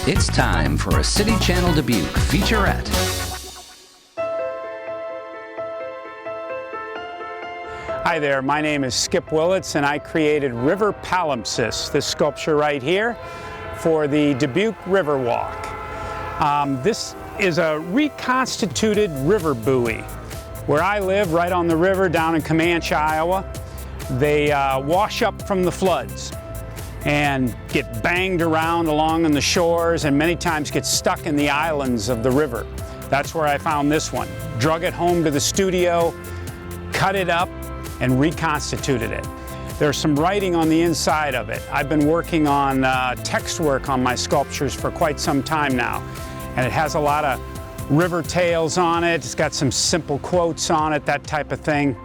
It's time for a City Channel Dubuque featurette. Hi there, my name is Skip Willits and I created River Palimpsest, this sculpture right here, for the Dubuque River Walk. This is a reconstituted river buoy. Where I live, right on the river down in Comanche, Iowa, they wash up from the floods and get banged around along on the shores and many times get stuck in the islands of the river. That's where I found this one. Drug it home to the studio, cut it up, and reconstituted it. There's some writing on the inside of it. I've been working on text work on my sculptures for quite some time now, and it has a lot of river tales on it. It's got some simple quotes on it, that type of thing.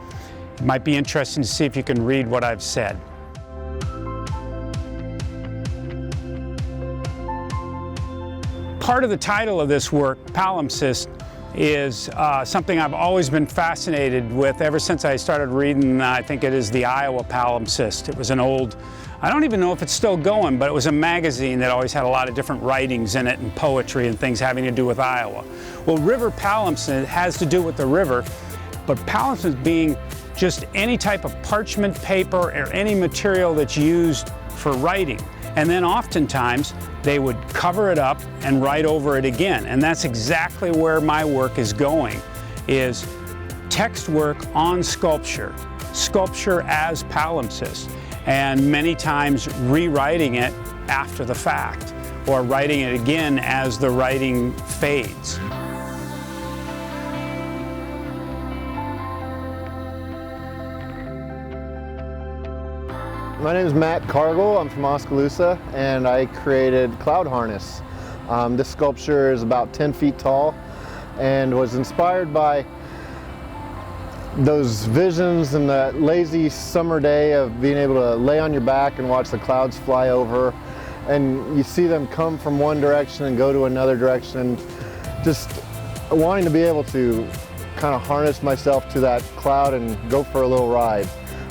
It might be interesting to see if you can read what I've said. Part of the title of this work, Palimpsest, is something I've always been fascinated with ever since I started reading, I think it is the Iowa Palimpsest. It was an old, I don't even know if it's still going, but it was a magazine that always had a lot of different writings in it and poetry and things having to do with Iowa. Well, River Palimpsest has to do with the river, but palimpsest being just any type of parchment paper or any material that's used for writing. And then oftentimes they would cover it up and write over it again. And that's exactly where my work is going, is text work on sculpture, sculpture as palimpsest, and many times rewriting it after the fact, or writing it again as the writing fades. My name is Matt Cargill. I'm from Oskaloosa, and I created Cloud Harness. This sculpture is about 10 feet tall and was inspired by those visions and that lazy summer day of being able to lay on your back and watch the clouds fly over, and you see them come from one direction and go to another direction, just wanting to be able to kind of harness myself to that cloud and go for a little ride.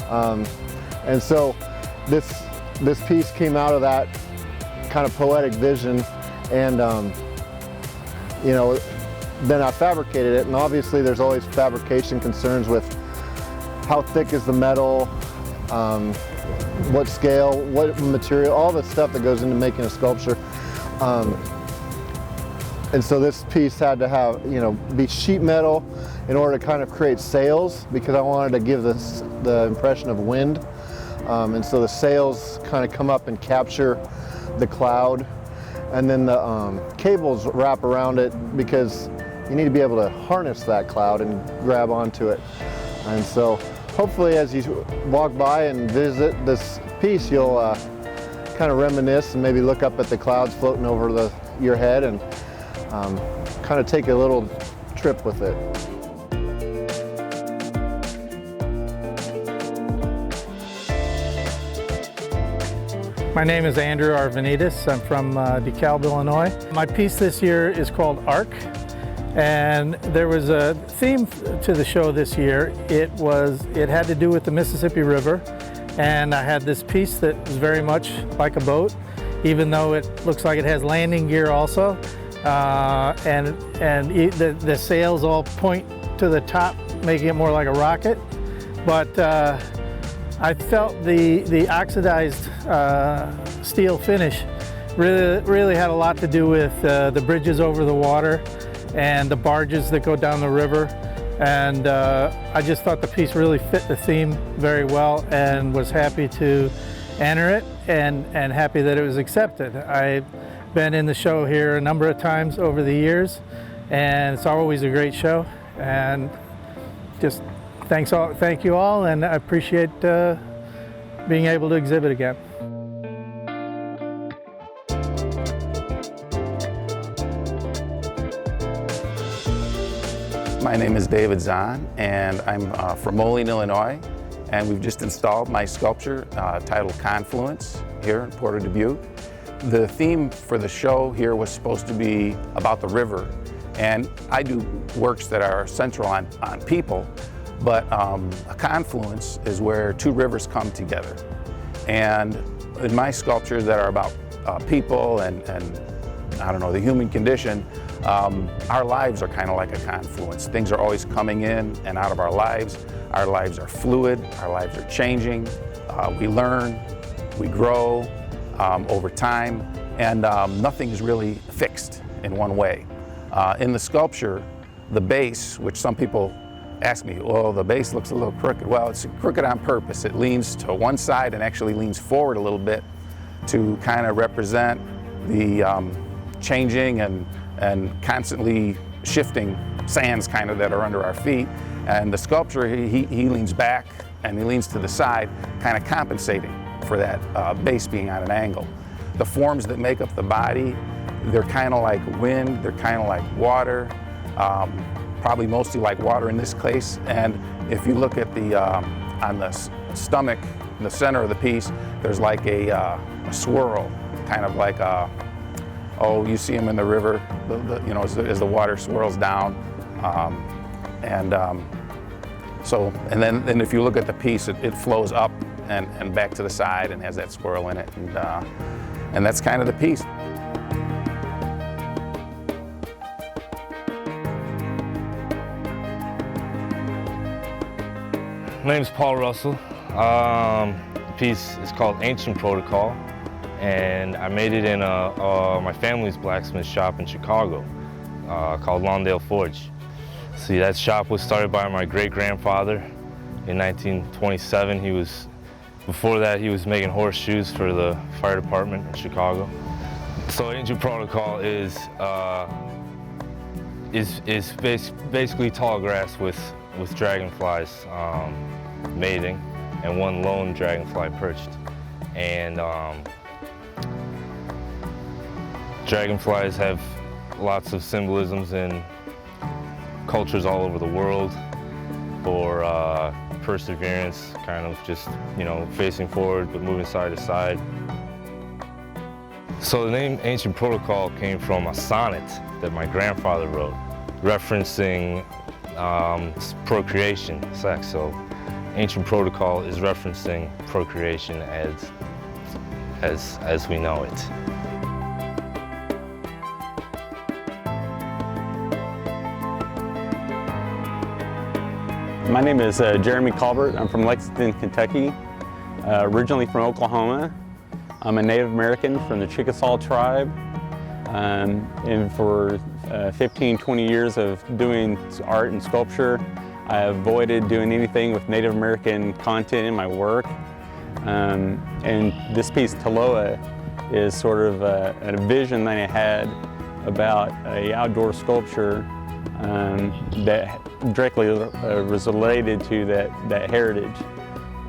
And so this piece came out of that kind of poetic vision, and you know, then I fabricated it, and obviously there's always fabrication concerns with how thick is the metal, what scale, what material, all the stuff that goes into making a sculpture. And so this piece had to have, you know, be sheet metal in order to kind of create sails, because I wanted to give this the impression of wind. And so the sails kind of come up and capture the cloud, and then the cables wrap around it, because you need to be able to harness that cloud and grab onto it. And so hopefully as you walk by and visit this piece, you'll kind of reminisce and maybe look up at the clouds floating over your head and kind of take a little trip with it. My name is Andrew Arvanitis. I'm from DeKalb, Illinois. My piece this year is called Arc, and there was a theme to the show this year. It had to do with the Mississippi River, and I had this piece that was very much like a boat, even though it looks like it has landing gear also, and the sails all point to the top, making it more like a rocket. But I felt the oxidized steel finish really had a lot to do with the bridges over the water and the barges that go down the river. And I just thought the piece really fit the theme very well, and was happy to enter it, and happy that it was accepted. I've been in the show here a number of times over the years, and it's always a great show. And just thank you all, and I appreciate being able to exhibit again. My name is David Zahn, and I'm from Moline, Illinois, and we've just installed my sculpture titled Confluence here in Port of Dubuque. The theme for the show here was supposed to be about the river, and I do works that are central on people, but a confluence is where two rivers come together. And in my sculptures that are about people and I don't know, the human condition, our lives are kind of like a confluence. Things are always coming in and out of our lives. Our lives are fluid, our lives are changing. We learn, we grow over time, and nothing is really fixed in one way. In the sculpture, the base, which some people ask me, well, the base looks a little crooked. Well, it's crooked on purpose. It leans to one side and actually leans forward a little bit to kind of represent the changing and constantly shifting sands kind of that are under our feet. And the sculpture, he leans back and he leans to the side, kind of compensating for that base being on an angle. The forms that make up the body, they're kind of like wind, they're kind of like water, probably mostly like water in this case. And if you look at the, on the stomach, in the center of the piece, there's like a swirl, kind of like a, oh, you see them in the river, you know, as the water swirls down. So, and then if you look at the piece, it flows up and back to the side and has that swirl in it. And that's kind of the piece. My name is Paul Russell. The piece is called Ancient Protocol, and I made it in my family's blacksmith shop in Chicago called Lawndale Forge. See, that shop was started by my great-grandfather in 1927. Before that, he was making horseshoes for the fire department in Chicago. So Ancient Protocol is basically tall grass with dragonflies mating and one lone dragonfly perched. And dragonflies have lots of symbolisms in cultures all over the world for perseverance, kind of just, you know, facing forward but moving side to side. So the name Ancient Protocol came from a sonnet that my grandfather wrote, referencing procreation, sex. So Ancient Protocol is referencing procreation as we know it. My name is Jeremy Calvert. I'm from Lexington, Kentucky, originally from Oklahoma. I'm a Native American from the Chickasaw tribe, and for 15, 20 years of doing art and sculpture, I avoided doing anything with Native American content in my work. And this piece, Taloa, is sort of a vision that I had about an outdoor sculpture that directly was related to that heritage.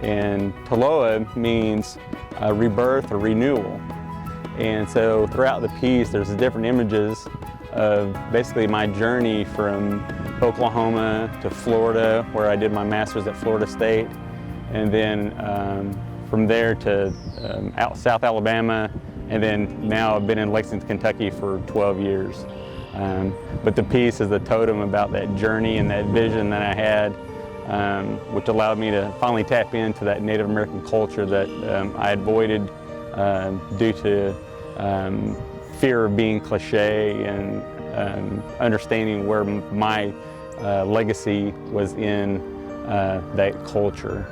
And Taloa means rebirth or renewal. And so throughout the piece, there's different images of basically my journey from Oklahoma to Florida, where I did my master's at Florida State, and then from there to South Alabama, and then now I've been in Lexington, Kentucky for 12 years. But the piece is the totem about that journey and that vision that I had, which allowed me to finally tap into that Native American culture that I avoided due to fear of being cliche and understanding where my legacy was in that culture.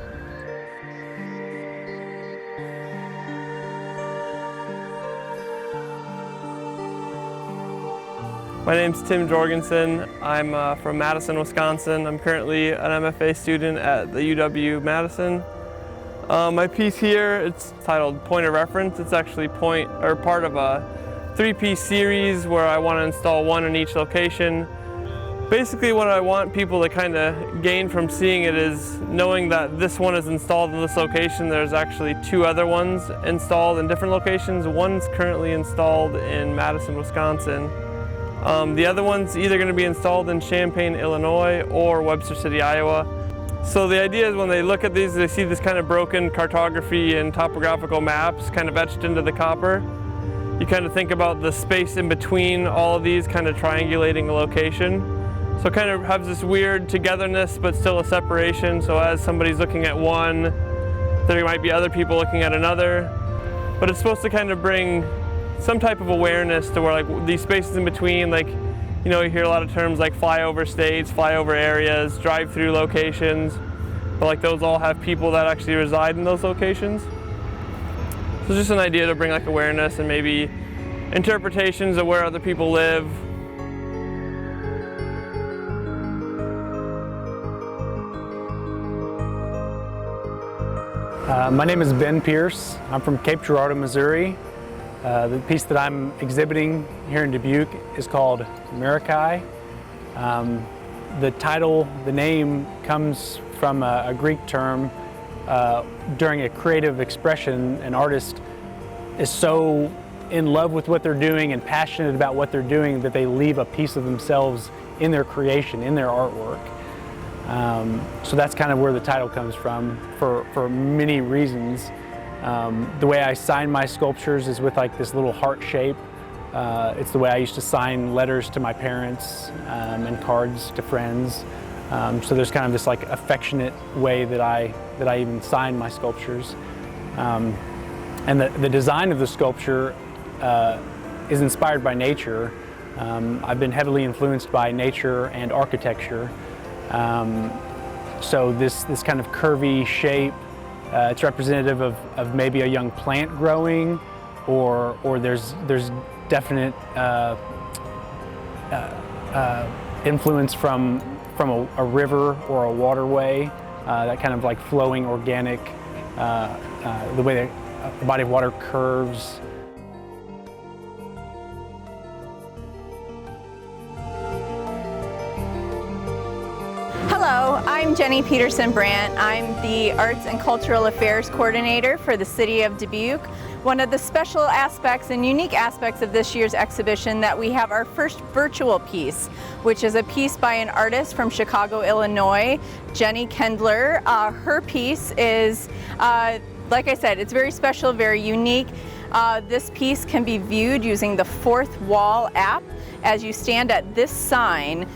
My name's Tim Jorgenson. I'm from Madison, Wisconsin. I'm currently an MFA student at the UW-Madison. My piece here, it's titled Point of Reference. It's actually part of a 3-piece series where I want to install one in each location. Basically what I want people to kind of gain from seeing it is knowing that this one is installed in this location. There's actually 2 other ones installed in different locations. One's currently installed in Madison, Wisconsin. The other one's either going to be installed in Champaign, Illinois or Webster City, Iowa. So the idea is when they look at these, they see this kind of broken cartography and topographical maps kind of etched into the copper. You kind of think about the space in between all of these kind of triangulating a location. So it kind of has this weird togetherness but still a separation. So as somebody's looking at one, there might be other people looking at another. But it's supposed to kind of bring some type of awareness to where like these spaces in between, like, you know, you hear a lot of terms like flyover states, flyover areas, drive-through locations, but like those all have people that actually reside in those locations. So it's just an idea to bring like awareness and maybe interpretations of where other people live. My name is Vinh Pierce. I'm from Cape Girardeau, Missouri. The piece that I'm exhibiting here in Dubuque is called Marikai. The title, the name, comes from a Greek term. During a creative expression, an artist is so in love with what they're doing and passionate about what they're doing that they leave a piece of themselves in their creation, in their artwork. So that's kind of where the title comes from for many reasons. The way I sign my sculptures is with like this little heart shape. It's the way I used to sign letters to my parents and cards to friends. So there's kind of this like affectionate way that I even sign my sculptures. And the design of the sculpture is inspired by nature. I've been heavily influenced by nature and architecture. So this kind of curvy shape, it's representative of maybe a young plant growing, or there's definite influence from a river or a waterway, that kind of like flowing organic, the way the body of water curves. Hello, I'm Jenny Peterson-Brandt. I'm the Arts and Cultural Affairs Coordinator for the City of Dubuque. One of the special aspects and unique aspects of this year's exhibition that we have our first virtual piece, which is a piece by an artist from Chicago, Illinois, Jenny Kendler. Her piece is, like I said, it's very special, very unique. This piece can be viewed using the Fourth Wall app. As you stand at this sign,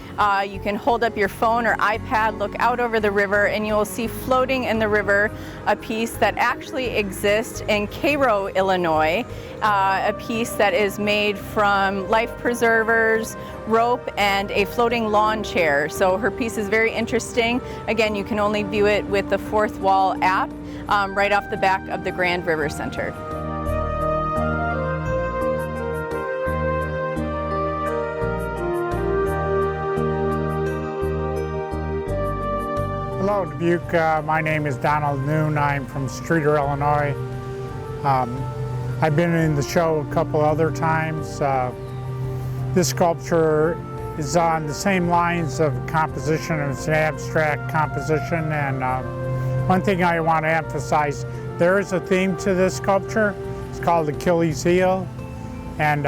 you can hold up your phone or iPad, look out over the river, and you will see floating in the river a piece that actually exists in Cairo, Illinois, a piece that is made from life preservers, rope, and a floating lawn chair. So her piece is very interesting. Again, you can only view it with the Fourth Wall app right off the back of the Grand River Center. Hello, Dubuque. My name is Donald Noon. I'm from Streeter, Illinois. I've been in the show a couple other times. This sculpture is on the same lines of composition. It's an abstract composition, and one thing I want to emphasize, there is a theme to this sculpture. It's called Achilles' heel, and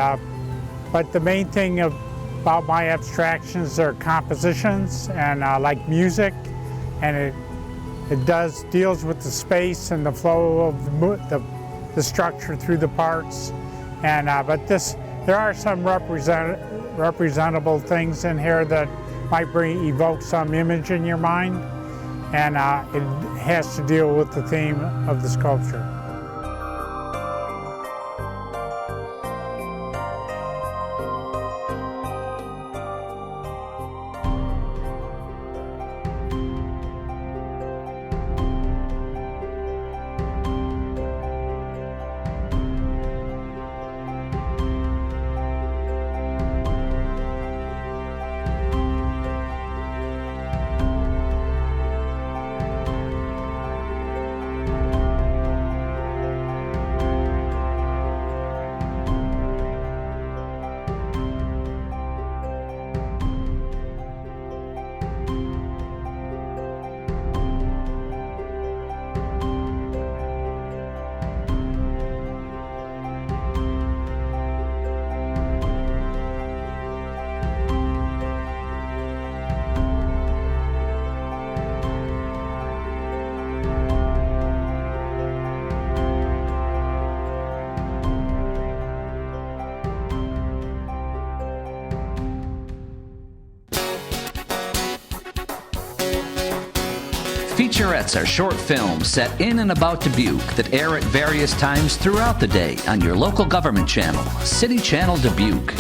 but the main thing about my abstractions are compositions and like music. And it deals with the space and the flow of the structure through the parts. And but there are some representable things in here that might evoke some image in your mind, and it has to deal with the theme of the sculpture. Featurettes are short films set in and about Dubuque that air at various times throughout the day on your local government channel, City Channel Dubuque.